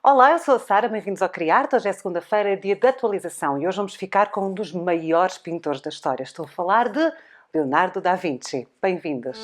Olá, eu sou a Sara, bem-vindos ao Criarte. Hoje é segunda-feira, dia de atualização e hoje vamos ficar com um dos maiores pintores da história. Estou a falar de Leonardo da Vinci. Bem-vindos!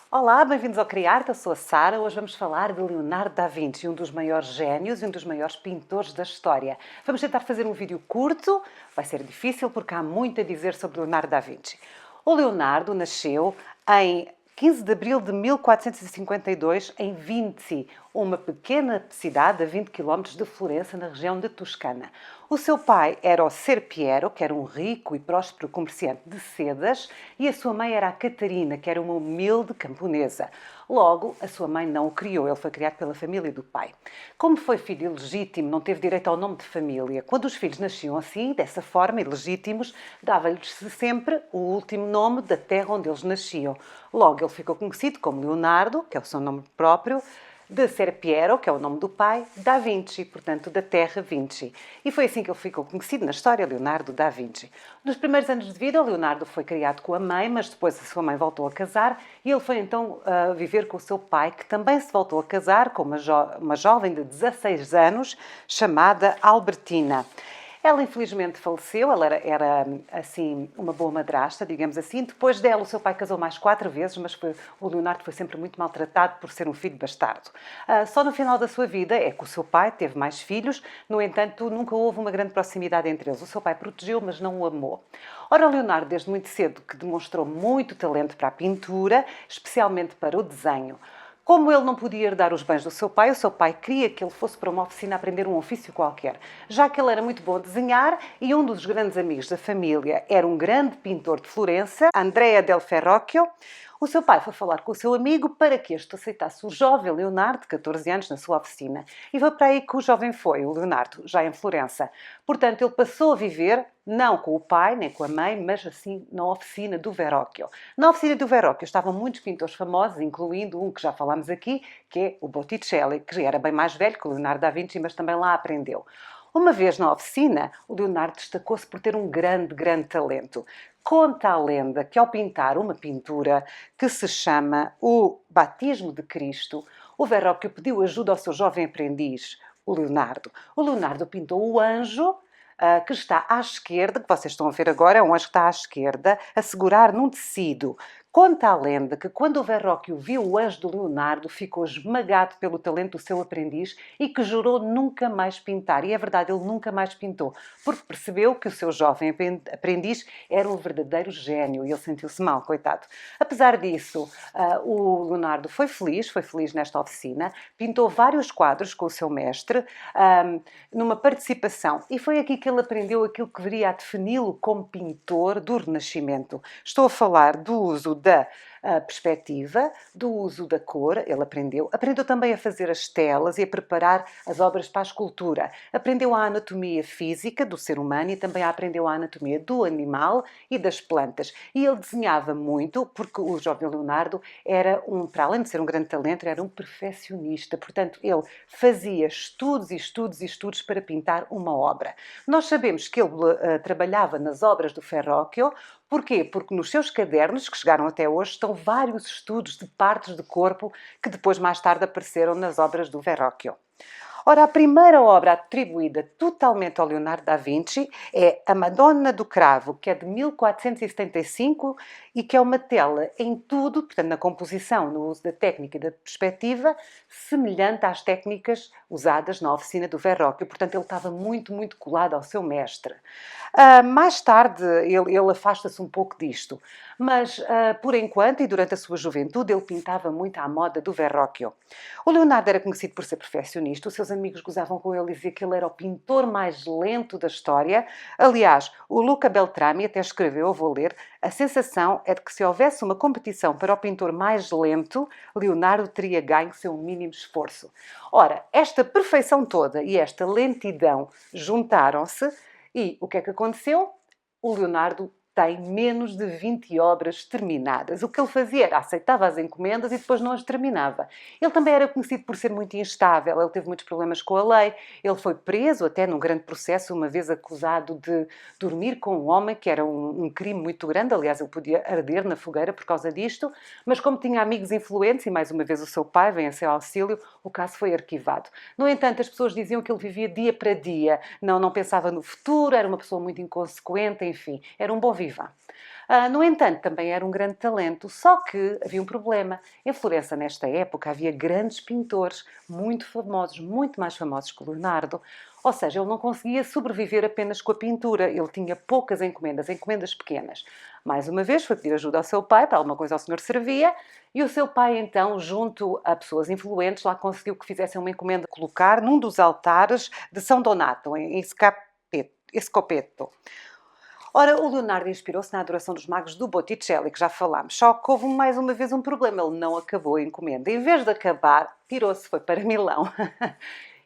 Olá, bem-vindos ao Criarte, eu sou a Sara. Hoje vamos falar de Leonardo da Vinci, um dos maiores génios e um dos maiores pintores da história. Vamos tentar fazer um vídeo curto, vai ser difícil porque há muito a dizer sobre Leonardo da Vinci. O Leonardo nasceu em 15 de abril de 1452 em Vinci, uma pequena cidade a 20 km de Florença, na região de Toscana. O seu pai era o Ser Piero, que era um rico e próspero comerciante de sedas, e a sua mãe era a Catarina, que era uma humilde camponesa. Logo, a sua mãe não o criou, ele foi criado pela família do pai. Como foi filho ilegítimo, não teve direito ao nome de família. Quando os filhos nasciam assim, dessa forma, ilegítimos, dava-lhes sempre o último nome da terra onde eles nasciam. Logo, ele ficou conhecido como Leonardo, que é o seu nome próprio, de Ser Piero, que é o nome do pai, da Vinci, portanto, da terra Vinci. E foi assim que ele ficou conhecido na história, Leonardo da Vinci. Nos primeiros anos de vida, Leonardo foi criado com a mãe, mas depois a sua mãe voltou a casar e ele foi então viver com o seu pai, que também se voltou a casar com uma jovem de 16 anos chamada Albertina. Ela infelizmente faleceu, ela era assim uma boa madrasta, digamos assim. Depois dela o seu pai casou mais 4 vezes, mas o Leonardo foi sempre muito maltratado por ser um filho bastardo. Só no final da sua vida é que o seu pai teve mais filhos, no entanto nunca houve uma grande proximidade entre eles. O seu pai protegeu, mas não o amou. Ora, o Leonardo desde muito cedo que demonstrou muito talento para a pintura, especialmente para o desenho. Como ele não podia herdar os bens do seu pai, o seu pai queria que ele fosse para uma oficina aprender um ofício qualquer, já que ele era muito bom a desenhar e um dos grandes amigos da família era um grande pintor de Florença, Andrea del Verrocchio. O seu pai foi falar com o seu amigo para que este aceitasse o jovem Leonardo, de 14 anos, na sua oficina. E foi para aí que o jovem foi, o Leonardo, já em Florença. Portanto, ele passou a viver, não com o pai, nem com a mãe, mas assim na oficina do Verrocchio. Na oficina do Verrocchio estavam muitos pintores famosos, incluindo um que já falámos aqui, que é o Botticelli, que já era bem mais velho que o Leonardo da Vinci, mas também lá aprendeu. Uma vez na oficina, o Leonardo destacou-se por ter um grande talento. Conta a lenda que ao pintar uma pintura que se chama o Batismo de Cristo, o Verrocchio pediu ajuda ao seu jovem aprendiz, o Leonardo. O Leonardo pintou o anjo que está à esquerda, que vocês estão a ver agora, é um anjo que está à esquerda, a segurar num tecido. Conta a lenda que quando o Verrocchio viu o anjo do Leonardo, ficou esmagado pelo talento do seu aprendiz e que jurou nunca mais pintar. E é verdade, ele nunca mais pintou, porque percebeu que o seu jovem aprendiz era um verdadeiro gênio e ele sentiu-se mal, coitado. Apesar disso, o Leonardo foi feliz nesta oficina, pintou vários quadros com o seu mestre, numa participação, e foi aqui que ele aprendeu aquilo que viria a defini-lo como pintor do Renascimento. Estou a falar do uso da perspectiva, do uso da cor, ele aprendeu também a fazer as telas e a preparar as obras para a escultura. Aprendeu a anatomia física do ser humano e também aprendeu a anatomia do animal e das plantas. E ele desenhava muito, porque o jovem Leonardo era para além de ser um grande talento, era um perfeccionista. Portanto, ele fazia estudos para pintar uma obra. Nós sabemos que ele trabalhava nas obras do Verrocchio. Porquê? Porque nos seus cadernos, que chegaram até hoje, estão vários estudos de partes do corpo que depois, mais tarde, apareceram nas obras do Verrocchio. Ora, a primeira obra atribuída totalmente ao Leonardo da Vinci é a Madonna do Cravo, que é de 1475 e que é uma tela em tudo, portanto, na composição, no uso da técnica e da perspectiva, semelhante às técnicas usadas na oficina do Verrocchio. Portanto, ele estava muito colado ao seu mestre. Mais tarde, ele afasta-se um pouco disto, mas, por enquanto, e durante a sua juventude, ele pintava muito à moda do Verrocchio. O Leonardo era conhecido por ser perfeccionista, os seus amigos gozavam com ele e diziam que ele era o pintor mais lento da história. Aliás, o Luca Beltrami até escreveu, eu vou ler, a sensação é de que se houvesse uma competição para o pintor mais lento, Leonardo teria ganho seu mínimo esforço. Ora, esta perfeição toda e esta lentidão juntaram-se e o que é que aconteceu? O Leonardo tem menos de 20 obras terminadas. O que ele fazia era aceitava as encomendas e depois não as terminava. Ele também era conhecido por ser muito instável, ele teve muitos problemas com a lei, ele foi preso até num grande processo, uma vez acusado de dormir com um homem, que era um crime muito grande, aliás ele podia arder na fogueira por causa disto, mas como tinha amigos influentes e mais uma vez o seu pai vem a seu auxílio, o caso foi arquivado. No entanto, as pessoas diziam que ele vivia dia para dia, não pensava no futuro, era uma pessoa muito inconsequente, enfim, era um bom vivant. No entanto, também era um grande talento, só que havia um problema. Em Florença, nesta época, havia grandes pintores, muito famosos, muito mais famosos que Leonardo. Ou seja, ele não conseguia sobreviver apenas com a pintura, ele tinha poucas encomendas pequenas. Mais uma vez, foi pedir ajuda ao seu pai, para alguma coisa ao senhor servia, e o seu pai, então, junto a pessoas influentes, lá conseguiu que fizessem uma encomenda colocar num dos altares de São Donato, em Escopeto. Ora, o Leonardo inspirou-se na Adoração dos Magos do Botticelli, que já falámos, só que houve mais uma vez um problema, ele não acabou a encomenda. Em vez de acabar, pirou-se, foi para Milão.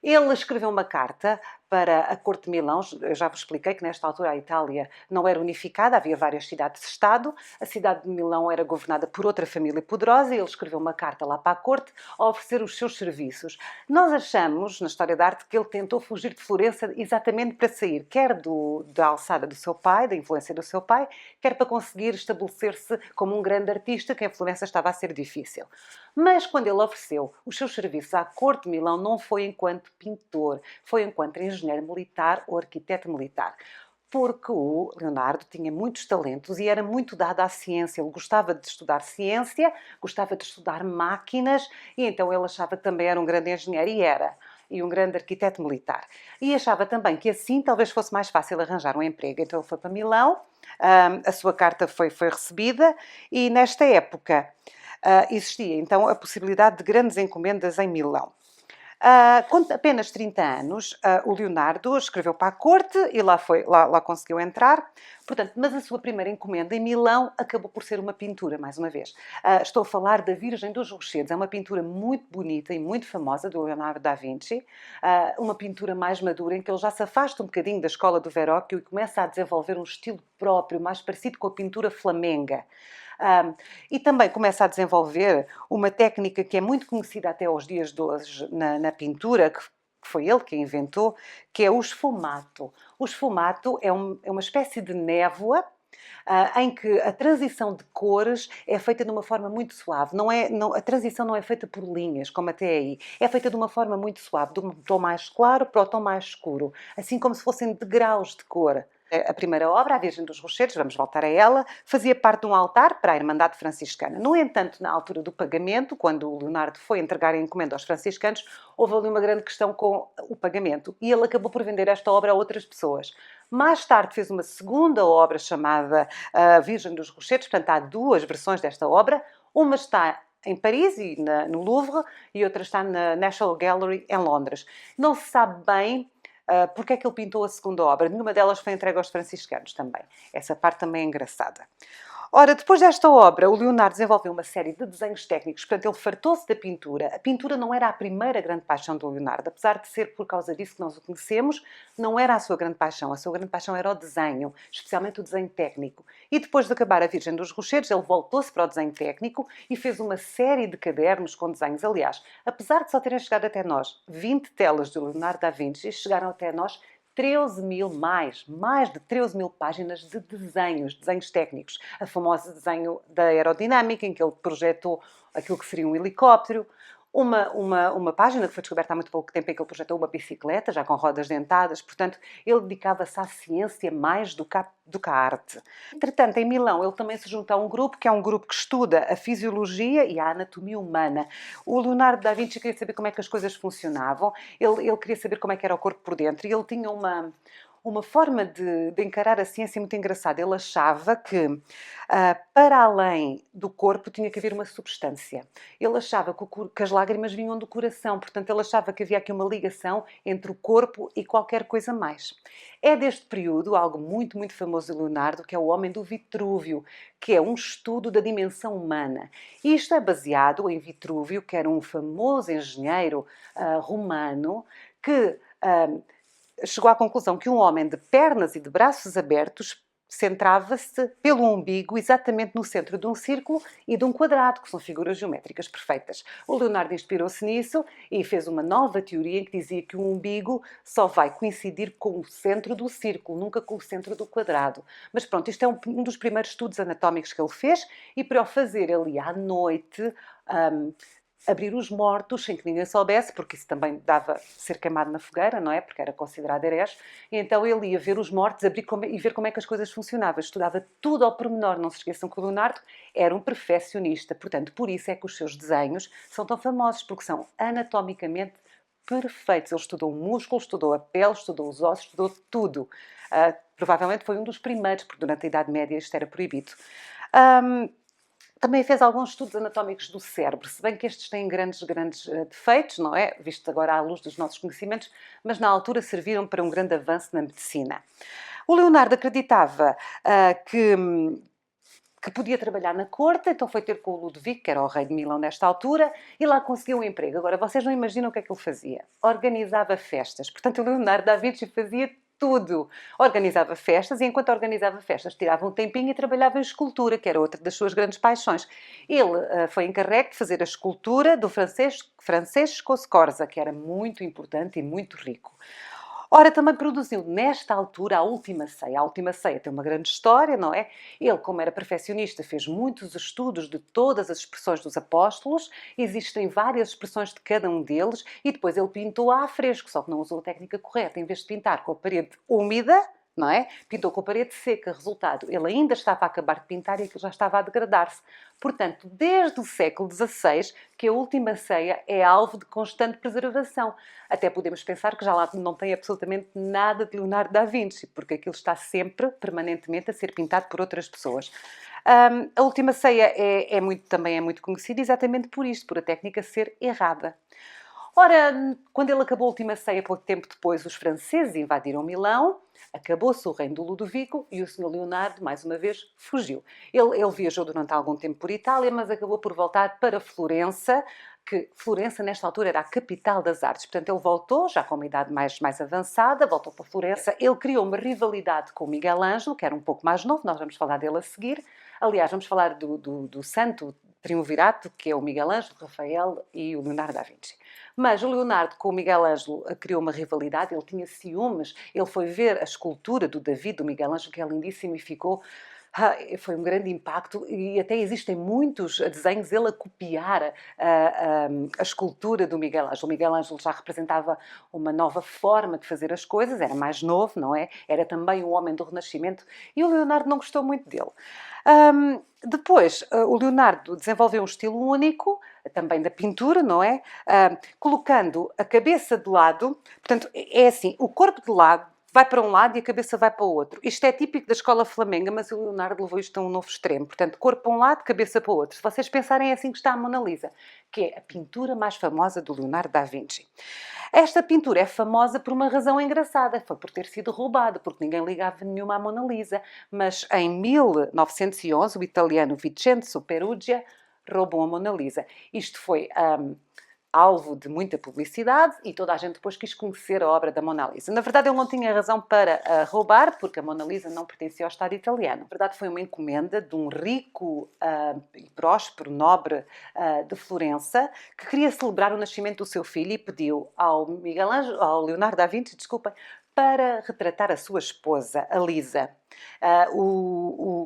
Ele escreveu uma carta para a corte de Milão. Eu já vos expliquei que nesta altura a Itália não era unificada, havia várias cidades-estado. A cidade de Milão era governada por outra família poderosa e ele escreveu uma carta lá para a corte a oferecer os seus serviços. Nós achamos, na história da arte, que ele tentou fugir de Florença exatamente para sair, quer da alçada do seu pai, da influência do seu pai, quer para conseguir estabelecer-se como um grande artista, que em Florença estava a ser difícil. Mas quando ele ofereceu os seus serviços à corte de Milão, não foi enquanto pintor, foi enquanto engenheiro militar ou arquiteto militar. Porque o Leonardo tinha muitos talentos e era muito dado à ciência. Ele gostava de estudar ciência, gostava de estudar máquinas e então ele achava que também era um grande engenheiro e um grande arquiteto militar. E achava também que assim talvez fosse mais fácil arranjar um emprego. Então ele foi para Milão, a sua carta foi recebida e nesta época existia então a possibilidade de grandes encomendas em Milão. Com apenas 30 anos, o Leonardo escreveu para a corte e lá conseguiu entrar. Portanto, mas a sua primeira encomenda em Milão acabou por ser uma pintura, mais uma vez. Estou a falar da Virgem dos Rochedos. É uma pintura muito bonita e muito famosa do Leonardo da Vinci. Uma pintura mais madura em que ele já se afasta um bocadinho da escola do Verrocchio e começa a desenvolver um estilo próprio, mais parecido com a pintura flamenga. E também começa a desenvolver uma técnica que é muito conhecida até aos dias de hoje na pintura, que foi ele que inventou, que é o esfumato. O esfumato é uma espécie de névoa em que a transição de cores é feita de uma forma muito suave. A transição não é feita por linhas, como até aí. É feita de uma forma muito suave, de um tom mais claro para o tom mais escuro. Assim como se fossem degraus de cor. A primeira obra, a Virgem dos Rochedos, vamos voltar a ela, fazia parte de um altar para a Irmandade Franciscana. No entanto, na altura do pagamento, quando o Leonardo foi entregar a encomenda aos franciscanos, houve ali uma grande questão com o pagamento e ele acabou por vender esta obra a outras pessoas. Mais tarde fez uma segunda obra chamada A Virgem dos Rochedos, portanto há duas versões desta obra. Uma está em Paris e no Louvre e outra está na National Gallery em Londres. Não se sabe bem porque é que ele pintou a segunda obra. Nenhuma delas foi entregue aos franciscanos também. Essa parte também é engraçada. Ora, depois desta obra, o Leonardo desenvolveu uma série de desenhos técnicos, portanto ele fartou-se da pintura. A pintura não era a primeira grande paixão do Leonardo, apesar de ser por causa disso que nós o conhecemos, não era a sua grande paixão. A sua grande paixão era o desenho, especialmente o desenho técnico. E depois de acabar a Virgem dos Rochedos, ele voltou-se para o desenho técnico e fez uma série de cadernos com desenhos. Aliás, apesar de só terem chegado até nós 20 telas do Leonardo da Vinci, chegaram até nós 13 mil, mais de 13 mil páginas de desenhos técnicos. A famosa desenho da aerodinâmica, em que ele projetou aquilo que seria um helicóptero. Uma página que foi descoberta há muito pouco tempo em que ele projetou uma bicicleta, já com rodas dentadas. Portanto, ele dedicava-se à ciência mais do que à arte. Entretanto, em Milão, ele também se junta a um grupo, que é um grupo que estuda a fisiologia e a anatomia humana. O Leonardo da Vinci queria saber como é que as coisas funcionavam. Ele queria saber como é que era o corpo por dentro. E ele tinha uma forma de encarar a ciência muito engraçada. Ele achava que para além do corpo tinha que haver uma substância. Ele achava que as lágrimas vinham do coração, portanto ele achava que havia aqui uma ligação entre o corpo e qualquer coisa mais. É deste período algo muito, muito famoso de Leonardo, que é o Homem do Vitrúvio, que é um estudo da dimensão humana. E isto é baseado em Vitrúvio, que era um famoso engenheiro romano que chegou à conclusão que um homem de pernas e de braços abertos centrava-se pelo umbigo exatamente no centro de um círculo e de um quadrado, que são figuras geométricas perfeitas. O Leonardo inspirou-se nisso e fez uma nova teoria em que dizia que o umbigo só vai coincidir com o centro do círculo, nunca com o centro do quadrado. Mas pronto, isto é um dos primeiros estudos anatómicos que ele fez e para o fazer ali à noite, abrir os mortos sem que ninguém soubesse, porque isso também dava ser queimado na fogueira, não é? Porque era considerado herege. E então ele ia ver os mortos, abrir e ver como é que as coisas funcionavam. Estudava tudo ao pormenor. Não se esqueçam que o Leonardo era um perfeccionista. Portanto, por isso é que os seus desenhos são tão famosos, porque são anatomicamente perfeitos. Ele estudou o músculo, estudou a pele, estudou os ossos, estudou tudo. Provavelmente foi um dos primeiros, porque durante a Idade Média isto era proibido. Também fez alguns estudos anatómicos do cérebro, se bem que estes têm grandes defeitos, não é? Visto agora à luz dos nossos conhecimentos, mas na altura serviram para um grande avanço na medicina. O Leonardo acreditava que podia trabalhar na corte, então foi ter com o Ludovico, que era o rei de Milão nesta altura, e lá conseguiu um emprego. Agora, vocês não imaginam o que é que ele fazia. Organizava festas. Portanto, o Leonardo da Vinci fazia tudo. Organizava festas e, enquanto organizava festas, tirava um tempinho e trabalhava em escultura, que era outra das suas grandes paixões. Ele foi encarregue de fazer a escultura do Francesco Scorza, que era muito importante e muito rico. Ora, também produziu nesta altura a Última Ceia. A Última Ceia tem uma grande história, não é? Ele, como era perfeccionista, fez muitos estudos de todas as expressões dos apóstolos, existem várias expressões de cada um deles, e depois ele pintou a fresco, só que não usou a técnica correta. Em vez de pintar com a parede úmida, não é? Pintou com a parede seca. Resultado, ele ainda estava a acabar de pintar e aquilo já estava a degradar-se. Portanto, desde o século XVI, que a Última Ceia é alvo de constante preservação. Até podemos pensar que já lá não tem absolutamente nada de Leonardo da Vinci, porque aquilo está sempre, permanentemente, a ser pintado por outras pessoas. A Última Ceia também é muito conhecida exatamente por isto, por a técnica ser errada. Ora, quando ele acabou a Última Ceia, pouco tempo depois, os franceses invadiram Milão, acabou-se o reino do Ludovico e o Sr. Leonardo, mais uma vez, fugiu. Ele viajou durante algum tempo por Itália, mas acabou por voltar para Florença, que Florença, nesta altura, era a capital das artes. Portanto, ele voltou, já com uma idade mais avançada, voltou para Florença. Ele criou uma rivalidade com o Miguel Ângelo, que era um pouco mais novo, nós vamos falar dele a seguir. Aliás, vamos falar do santo triunvirato, que é o Miguel Ângelo, o Rafael e o Leonardo da Vinci. Mas o Leonardo com o Miguel Ângelo criou uma rivalidade, ele tinha ciúmes, ele foi ver a escultura do David, do Miguel Ângelo, que é lindíssimo e ficou... foi um grande impacto e até existem muitos desenhos ele a copiar a escultura do Miguel Ângelo. O Miguel Ângelo já representava uma nova forma de fazer as coisas, era mais novo, não é? Era também um homem do Renascimento e o Leonardo não gostou muito dele. Depois, o Leonardo desenvolveu um estilo único, também da pintura, não é? Colocando a cabeça de lado, portanto, é assim, o corpo de lado vai para um lado e a cabeça vai para o outro. Isto é típico da escola flamenga, mas o Leonardo levou isto a um novo extremo. Portanto, corpo para um lado, cabeça para o outro. Se vocês pensarem, é assim que está a Mona Lisa, que é a pintura mais famosa do Leonardo da Vinci. Esta pintura é famosa por uma razão engraçada. Foi por ter sido roubada, porque ninguém ligava nenhuma à Mona Lisa. Mas em 1911, o italiano Vincenzo Perugia roubou a Mona Lisa. Isto foi... alvo de muita publicidade e toda a gente depois quis conhecer a obra da Mona Lisa. Na verdade, ele não tinha razão para roubar, porque a Mona Lisa não pertencia ao Estado italiano. Na verdade, foi uma encomenda de um rico e próspero nobre de Florença que queria celebrar o nascimento do seu filho e pediu ao ao Leonardo da Vinci, desculpem, para retratar a sua esposa, a Lisa.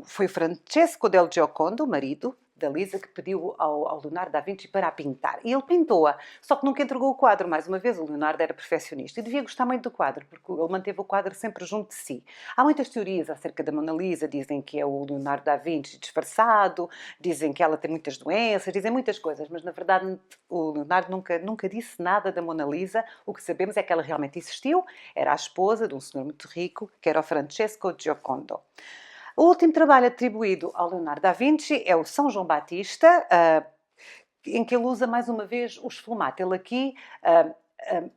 Foi Francesco del Giocondo, o marido da Lisa, que pediu ao Leonardo da Vinci para a pintar. E ele pintou-a, só que nunca entregou o quadro. Mais uma vez, o Leonardo era perfeccionista e devia gostar muito do quadro, porque ele manteve o quadro sempre junto de si. Há muitas teorias acerca da Mona Lisa, dizem que é o Leonardo da Vinci disfarçado, dizem que ela tem muitas doenças, dizem muitas coisas, mas na verdade o Leonardo nunca disse nada da Mona Lisa. O que sabemos é que ela realmente existiu, era a esposa de um senhor muito rico, que era o Francesco Giocondo. O último trabalho atribuído ao Leonardo da Vinci é o São João Batista, em que ele usa mais uma vez o esfumato. Ele aqui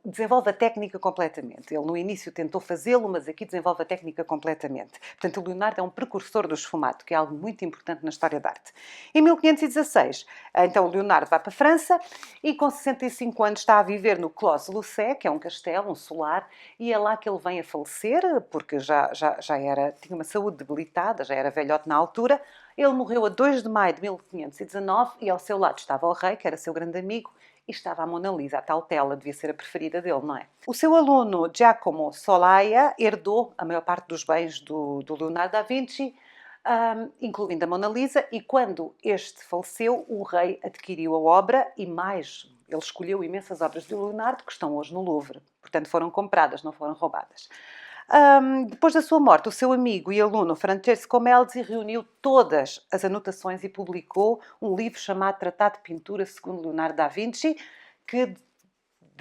desenvolve a técnica completamente. Ele no início tentou fazê-lo, mas aqui desenvolve a técnica completamente. Portanto, o Leonardo é um precursor do esfumato, que é algo muito importante na história da arte. Em 1516, então o Leonardo vai para a França e com 65 anos está a viver no Clos Lucé, que é um castelo, um solar, e é lá que ele vem a falecer, porque tinha uma saúde debilitada, já era velhote na altura. Ele morreu a 2 de maio de 1519 e ao seu lado estava o rei, que era seu grande amigo, e estava a Mona Lisa, a tal tela, devia ser a preferida dele, não é? O seu aluno Giacomo Solaia herdou a maior parte dos bens do Leonardo da Vinci, incluindo a Mona Lisa, e quando este faleceu, o rei adquiriu a obra e mais, ele escolheu imensas obras de Leonardo que estão hoje no Louvre. Portanto, foram compradas, não foram roubadas. Depois da sua morte, o seu amigo e aluno Francesco Melzi reuniu todas as anotações e publicou um livro chamado Tratado de Pintura segundo Leonardo da Vinci, que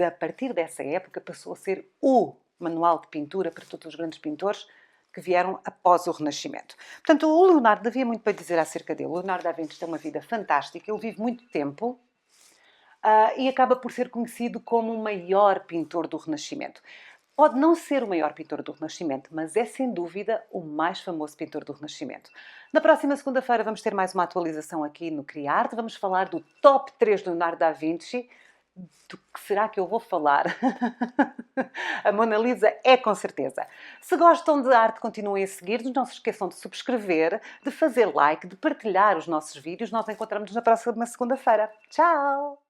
a partir dessa época passou a ser o manual de pintura para todos os grandes pintores que vieram após o Renascimento. Portanto, o Leonardo havia muito para dizer acerca dele. O Leonardo da Vinci tem uma vida fantástica, ele vive muito tempo e acaba por ser conhecido como o maior pintor do Renascimento. Pode não ser o maior pintor do Renascimento, mas é sem dúvida o mais famoso pintor do Renascimento. Na próxima segunda-feira vamos ter mais uma atualização aqui no Criarte. Vamos falar do top 3 do Leonardo da Vinci. Do que será que eu vou falar? A Mona Lisa é com certeza. Se gostam de arte, continuem a seguir-nos. Não se esqueçam de subscrever, de fazer like, de partilhar os nossos vídeos. Nós encontramos-nos na próxima segunda-feira. Tchau!